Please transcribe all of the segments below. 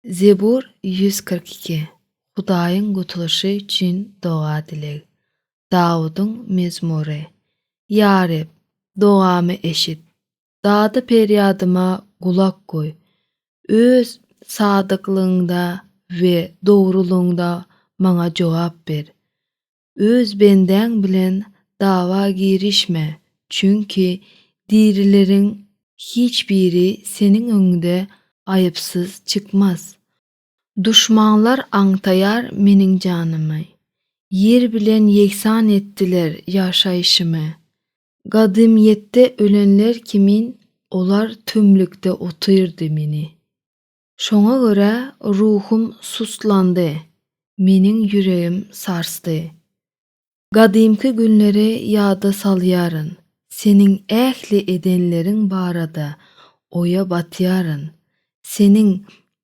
Zebur 142. Hudaýyň gutuluşy üçin doga dilegi. Dawudyň mezmury. Ya Reb, dogamy eşit. Dady peryadyma gulak goý. Öz sadyklygynda we dogrulygyňda maňa jogap ber. Öz bendeň bilen dawa girişme, çünki dirileriň hiç biri seniň öňünde aýypsyz çykmaz. Duşmanlar aňtaýar meniň janymy. Yer bilen yeksan etdiler ýaşaýşymy. Gadymyetde ölenler kimin, olar tümlükde otyrdy meni. Şoňa görä ruhum suslandy, meniň ýüregim sarsdy. Gadymky günleri ýada salýaryn, seniň ähli edenleriň barada oýa batýaryn, seniň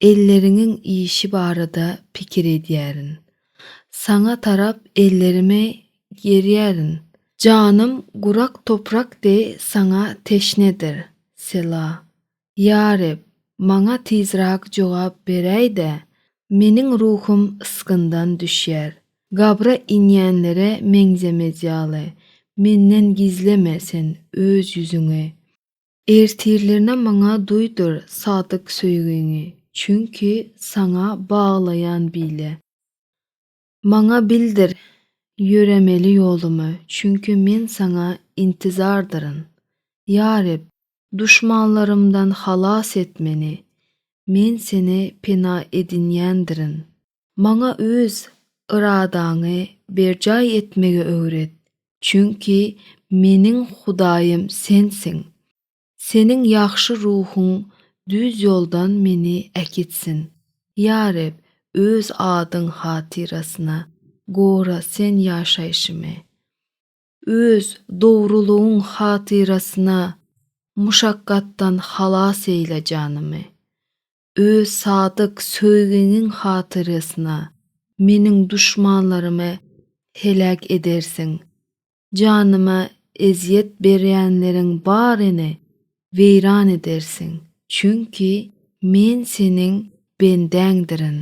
elleriňiň işi barada pikir edýärin. Saňa tarap ellerime gerýärin. Canım gurak toprak de saňa teşnedir. Sela. Ya Reb, maňa tizrak jogap beräýde, meniň ruhum ıskyndan düşýär. Gabra inýänlere meňzemez ýaly, menden gizleme sen öz ýüzüňi. Ertirlerine maňa duýdur sadyk söýgüňi, çünki saňa baglaýan bile. Maňa bildir ýöremeli ýolumy, çünki men saňa intizardyryn. Ya Reb, duşmanlarymdan halas et meni, men seni pena edinýändirin. Maňa öz yradaňy berjaý etmegi öwret, çünki meniň Hudaýym sensiň. Seniň ýaxşy ruhuň düz ýoldan meni äkitsin. Ya Reb, öz adyň hatyrasyna gora sen ýaşaýşymy. Öz dogrulygyň hatyrasyna muşakkatdan halas eýle janymy. Öz sadyk söýgüňiň hatyrasyna meniň duşmanlarymy helak edersiň. Janyma eziýet berýänleriň baryny weýran edersiň. Çünki men seniň bendeňdirin.